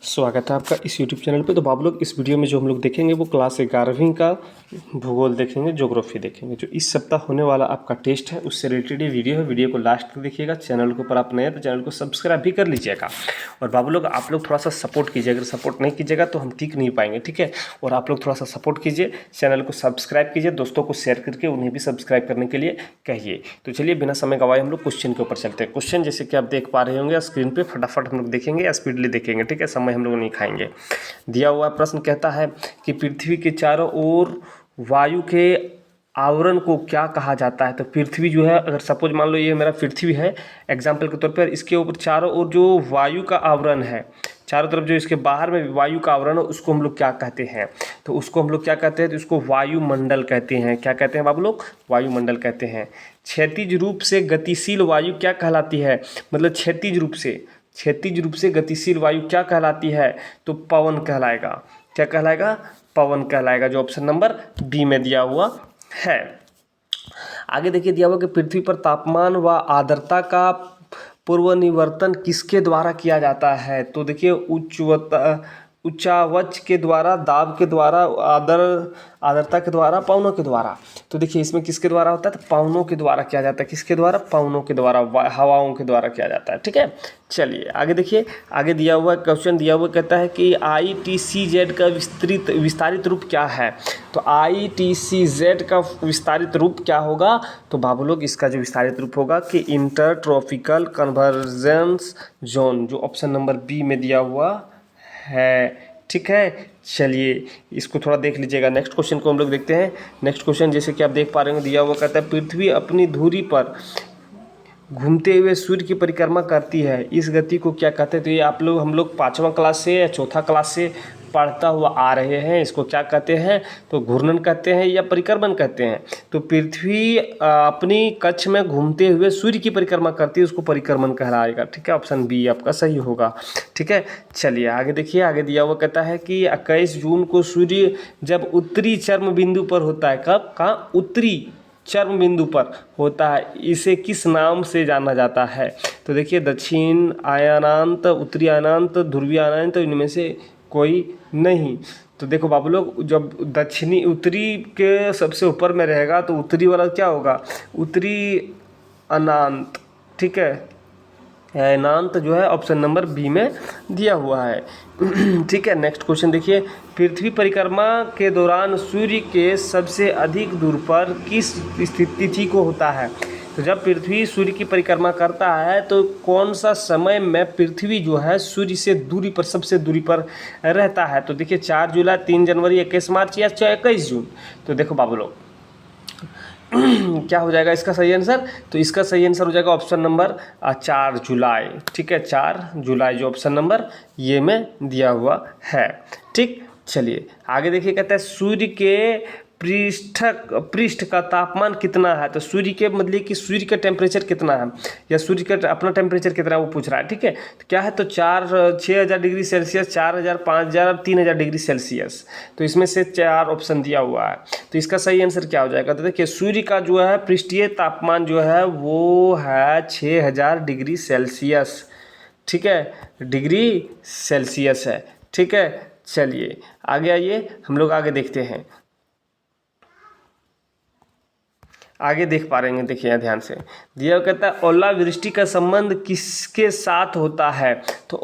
स्वागत है आपका इस YouTube चैनल पे। तो आप लोग इस वीडियो में जो हम लोग देखेंगे वो क्लास 11वीं का भूगोल देखेंगे, ज्योग्राफी देखेंगे। जो इस सप्ताह होने वाला आपका टेस्ट है उससे रिलेटेड ये वीडियो है। वीडियो को लास्ट तक देखिएगा। चैनल के ऊपर आप नए हैं तो चैनल को सब्सक्राइब भी कर लीजिएगा। और बाबू लोग आप लोग थोड़ा सा सपोर्ट कीजिए, अगर सपोर्ट नहीं कीजिएगा तो हम टिक नहीं पाएंगे, ठीक है। और आप लोग थोड़ा सा सपोर्ट कीजिए, चैनल को सब्सक्राइब कीजिए, दोस्तों को शेयर करके उन्हें भी सब्सक्राइब करने के लिए कहिए। तो चलिए बिना समय गवाए हम लोग क्वेश्चन के ऊपर चलते हैं। क्वेश्चन जैसे कि आप देख पा रहे होंगे स्क्रीन पे, फटाफट हम लोग देखेंगे या स्पीडली देखेंगे, ठीक है, समय हम लोग नहीं खाएंगे। दिया हुआ प्रश्न कहता है कि पृथ्वी के चारों ओर वायु के आवरण को क्या कहा जाता है। तो पृथ्वी जो है, अगर सपोज मान लो ये मेरा पृथ्वी है एग्जाम्पल के तौर पर, इसके ऊपर चारों ओर जो वायु का आवरण है, चारों तरफ जो इसके बाहर में वायु का आवरण है, उसको हम लोग क्या कहते हैं। तो उसको हम लोग क्या कहते हैं, तो उसको वायुमंडल कहते हैं। क्या कहते हैं बाबू लोग? वायुमंडल कहते हैं। क्षैतिज रूप से गतिशील वायु क्या कहलाती है? मतलब क्षैतिज रूप से गतिशील वायु क्या कहलाती है? तो पवन कहलाएगा। क्या कहलाएगा? पवन कहलाएगा, जो ऑप्शन नंबर बी में दिया हुआ है। आगे देखिए, दिया हुआ कि पृथ्वी पर तापमान व आर्द्रता का पूर्वनिवर्तन किसके द्वारा किया जाता है। तो देखिए उच्चावच के द्वारा, दाब के द्वारा, आर्द्रता के द्वारा, पवनों के द्वारा। तो देखिए इसमें किसके द्वारा होता है? तो पवनों के द्वारा किया जाता है। किसके द्वारा? पवनों के द्वारा, हवाओं के द्वारा किया जाता है, ठीक है। चलिए आगे देखिए, आगे दिया हुआ क्वेश्चन दिया हुआ कहता है कि ITCZ का विस्तारित रूप क्या है। तो ITCZ का विस्तारित रूप क्या होगा? तो बाबू लोग इसका जो विस्तारित रूप होगा कि इंटर ट्रॉपिकल कन्वर्जेंस जोन, जो ऑप्शन नंबर बी में दिया हुआ है, ठीक है। चलिए इसको थोड़ा देख लीजिएगा। नेक्स्ट क्वेश्चन को हम लोग देखते हैं। नेक्स्ट क्वेश्चन जैसे कि आप देख पा रहे हैं दिया हुआ कहता है पृथ्वी अपनी धुरी पर घूमते हुए सूर्य की परिक्रमा करती है, इस गति को क्या कहते हैं। तो ये हम लोग 5वां क्लास से या चौथा क्लास से पढ़ता हुआ आ रहे हैं। इसको क्या कहते हैं? तो घूर्णन कहते हैं या परिक्रमण कहते हैं। तो पृथ्वी अपनी कक्ष में घूमते हुए सूर्य की परिक्रमा करती है, उसको परिक्रमण कहलाएगा, ठीक है। ऑप्शन बी आपका सही होगा, ठीक है। चलिए आगे देखिए, आगे दिया हुआ कहता है कि 21 जून को सूर्य जब उत्तरी चरम बिंदु पर होता है, कब? कहाँ? उत्तरी चरम बिंदु पर होता है, इसे किस नाम से जाना जाता है। तो देखिए दक्षिण आयनांत, उत्तरी आयनांत, ध्रुवीय आयनांत, इनमें से कोई नहीं। तो देखो बाबू लोग, जब दक्षिणी उत्तरी के सबसे ऊपर में रहेगा तो उत्तरी वाला क्या होगा? उत्तरी अनांत, ठीक है। अनांत जो है ऑप्शन नंबर बी में दिया हुआ है, ठीक है। नेक्स्ट क्वेश्चन देखिए, पृथ्वी परिक्रमा के दौरान सूर्य के सबसे अधिक दूर पर किस स्थिति को होता है। तो जब पृथ्वी सूर्य की परिक्रमा करता है तो कौन सा समय में पृथ्वी जो है सूर्य से दूरी पर, सबसे दूरी पर रहता है। तो देखिए 4 जुलाई, 3 जनवरी, 21 मार्च या 21 जून। तो देखो बाबू लोग क्या हो जाएगा इसका सही आंसर? तो इसका सही आंसर हो जाएगा ऑप्शन नंबर 4 जुलाई, ठीक है। 4 जुलाई जो ऑप्शन नंबर ये में दिया हुआ है, ठीक। चलिए आगे देखिए, कहता है सूर्य के पृष्ठ का तापमान कितना है। तो सूर्य के मतलब कि सूर्य का टेम्परेचर कितना है या सूर्य का अपना टेम्परेचर कितना है वो पूछ रहा है, ठीक है। तो क्या है? तो 6,000 डिग्री सेल्सियस, 4,000, 5,000, 3,000 डिग्री सेल्सियस। तो इसमें से 4 ऑप्शन दिया हुआ है। तो इसका सही आंसर क्या हो जाएगा? तो देखिए सूर्य का जो है पृष्ठीय तापमान जो है वो है 6,000 डिग्री सेल्सियस, ठीक है, डिग्री सेल्सियस है, ठीक है। चलिए आगे आइए, हम लोग आगे देखते हैं। आगे देख पा रहे हैं, देखिए ध्यान से दिया कहता है ओलावृष्टि का संबंध किसके साथ होता है। तो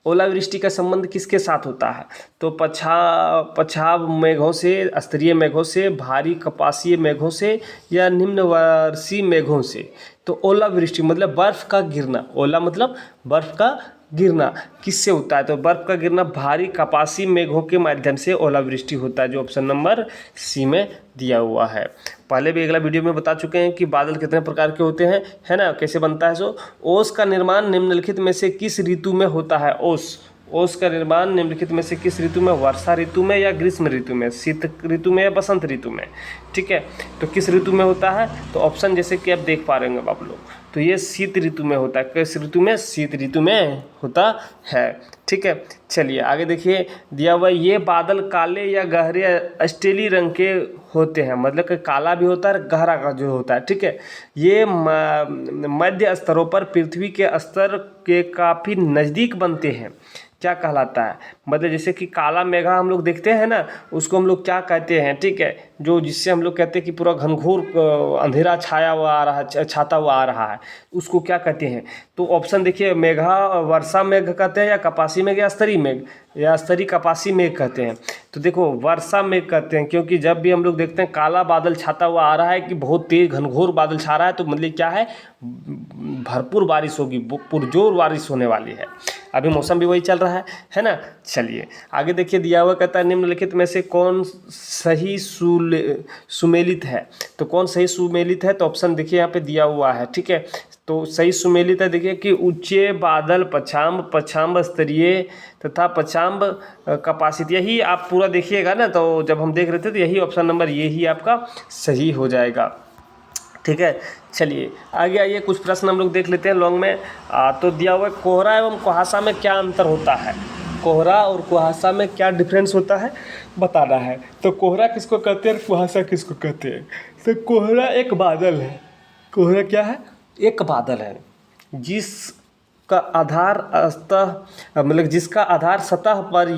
ओलावृष्टि का संबंध किसके साथ होता है। तो पछाव मेघों से, स्तरीय मेघों से, भारी कपासीय मेघों से या निम्नवर्षीय मेघों से। तो ओलावृष्टि मतलब बर्फ का गिरना, ओला मतलब बर्फ का गिरना किससे होता है। तो बर्फ का गिरना भारी कपासी मेघों के माध्यम से ओलावृष्टि होता है, जो ऑप्शन नंबर सी में दिया हुआ है। पहले भी अगला वीडियो में बता चुके हैं कि बादल कितने प्रकार के होते हैं, है ना, कैसे बनता है। सो ओस का निर्माण निम्नलिखित में से किस ऋतु में होता है। ओस का निर्माण निम्नलिखित में से किस ऋतु में? वर्षा ऋतु में या ग्रीष्म ऋतु में, शीत ऋतु में या बसंत ऋतु में, ठीक है। तो किस ऋतु में होता है? तो ऑप्शन जैसे कि आप देख पा रहे होंगे बाबू लोग, तो ये शीत ऋतु में होता है। किस ऋतु में? शीत ऋतु में होता है, ठीक है। चलिए आगे देखिए, दिया हुआ ये बादल काले या गहरे स्टेली रंग के होते हैं, मतलब कि काला भी होता है, गहरा का जो होता है, ठीक है। ये मध्य स्तरों पर पृथ्वी के स्तर के काफ़ी नज़दीक बनते हैं। क्या कहलाता है? मतलब जैसे कि काला मेघा हम लोग देखते हैं ना, उसको हम लोग क्या कहते हैं, ठीक है, जो जिससे हम लोग कहते हैं कि पूरा घनघोर अंधेरा छाया हुआ आ रहा है, छाता हुआ आ रहा है, उसको क्या कहते हैं? तो ऑप्शन देखिए, मेघा वर्षा मेघ कहते हैं, या कपासी मेघ, या स्तरी मेघ, या स्तरी कपासी मेघ कहते हैं। तो देखो वर्षा मेघ कहते हैं, क्योंकि जब भी हम लोग देखते हैं काला बादल छाता हुआ आ रहा है कि बहुत तेज घनघोर बादल छा रहा है, तो मतलब क्या है, भरपूर बारिश होगी, पुरजोर बारिश होने वाली है। अभी मौसम भी वही चल रहा है ना। चलिए आगे देखिए, दिया हुआ कहता है निम्नलिखित में से कौन सही सुमेलित है? तो कौन सही सुमेलित है? तो ऑप्शन देखिए यहाँ पे दिया हुआ है, ठीक है। तो सही सुमेलित है, देखिए कि उच्चे बादल पछाम, पछाम स्तरीय तथा पछाम कपासित। यही आप पूरा देखिएगा ना, तो जब हम देख रहे थे तो यही ऑप्शन नंबर यही आपका सही हो जाएगा, ठीक है। चलिए आगे आइए, कुछ प्रश्न हम लोग देख लेते हैं लॉन्ग में। तो दिया हुआ है कोहरा एवं कुहासा में क्या अंतर होता है? कोहरा और कुहासा में क्या डिफरेंस होता है बताना है। तो कोहरा किसको कहते हैं, कुहासा किसको कहते हैं? तो कोहरा एक बादल है। कोहरा क्या है? एक बादल है जिसका आधार सतह, मतलब जिसका आधार सतह पर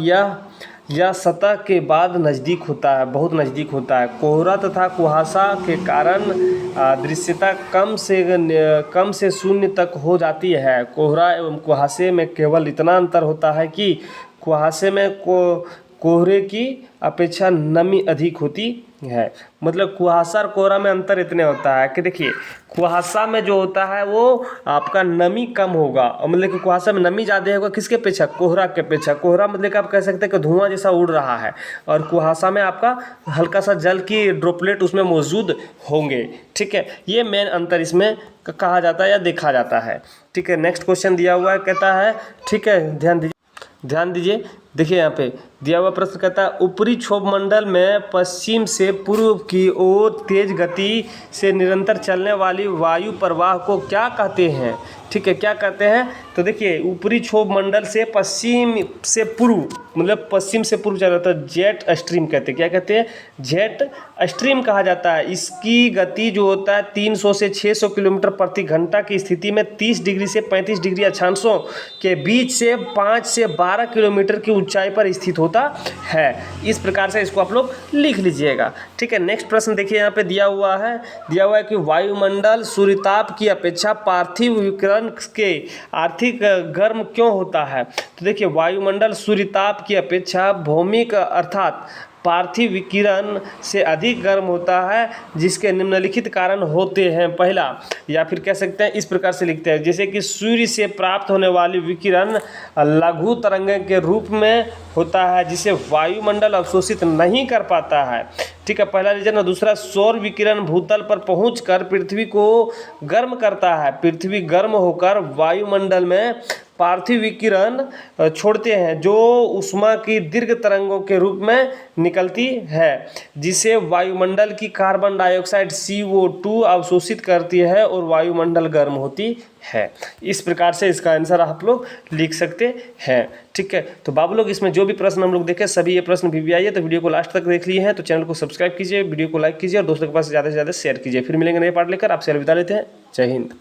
या सतह के बाद नज़दीक होता है, बहुत नज़दीक होता है। कोहरा तथा कुहासा के कारण दृश्यता कम से शून्य तक हो जाती है। कोहरा एवं कुहासे में केवल इतना अंतर होता है कि कुहासे में कोहरे की अपेक्षा नमी अधिक होती है। मतलब कुहासा और कोहरा में अंतर इतने होता है कि देखिए, कुहासा में जो होता है वो आपका नमी कम होगा, और मतलब कि कुहासा में नमी ज़्यादा होगा किसके अपेक्षा? कोहरा के अपेक्षा। कोहरा मतलब कि आप कह सकते हैं कि धुआं जैसा उड़ रहा है, और कुहासा में आपका हल्का सा जल की ड्रॉपलेट उसमें मौजूद होंगे, ठीक है। ये मेन अंतर इसमें कहा जाता है या देखा जाता है, ठीक है। नेक्स्ट क्वेश्चन दिया हुआ है, कहता है, ठीक है, ध्यान दीजिए। देखिए यहाँ पे दिया हुआ प्रश्न कहता है, ऊपरी क्षोभ मंडल में पश्चिम से पूर्व की ओर तेज गति से निरंतर चलने वाली वायु प्रवाह को क्या कहते हैं? ठीक है, क्या कहते हैं? तो देखिए, ऊपरी क्षोभ मंडल से पश्चिम से पूर्व, मतलब पश्चिम से पूर्व चल रहा था, जेट स्ट्रीम कहते हैं। क्या कहते हैं? जेट स्ट्रीम कहा जाता है। इसकी गति जो होता है 300 से 600 किलोमीटर प्रति घंटा की स्थिति में 30 डिग्री से 35 डिग्री अक्षांशों के बीच से 5 से 12 किलोमीटर की ऊंचाई पर स्थित होता है। इस प्रकार से इसको आप लोग लिख लीजिएगा, ठीक है। नेक्स्ट प्रश्न देखिए, यहाँ पे दिया हुआ है कि वायुमंडल सूर्यताप की अपेक्षा पार्थिव विकिरण के आर्थिक गर्म क्यों होता है? तो देखिए, वायुमंडल सूर्यताप की अपेक्षा भौमिक अर्थात पार्थिव विकिरण से अधिक गर्म होता है, जिसके निम्नलिखित कारण होते हैं। पहला, या फिर कह सकते हैं इस प्रकार से लिखते हैं, जैसे कि सूर्य से प्राप्त होने वाली विकिरण लघु तरंगें के रूप में होता है, जिसे वायुमंडल अवशोषित नहीं कर पाता है, ठीक है, पहला रीजन। और दूसरा, सौर विकिरण भूतल पर पहुंचकर पृथ्वी को गर्म करता है। पृथ्वी गर्म होकर वायुमंडल में पार्थिव विकिरण छोड़ते हैं, जो ऊष्मा की दीर्घ तरंगों के रूप में निकलती है, जिसे वायुमंडल की कार्बन डाइऑक्साइड CO2 अवशोषित करती है और वायुमंडल गर्म होती है। इस प्रकार से इसका आंसर आप लोग लिख सकते हैं, ठीक है। तो बाबू लोग, इसमें जो भी प्रश्न हम लोग देखे सभी ये प्रश्न VVI है, तो वीडियो को लास्ट तक देख लिए हैं तो चैनल को सब्सक्राइब कीजिए, वीडियो को लाइक कीजिए और दोस्तों के पास ज़्यादा से ज़्यादा शेयर कीजिए। फिर मिलेंगे नए पार्ट लेकर, आपसे अलविदा लेते हैं। जय हिंद।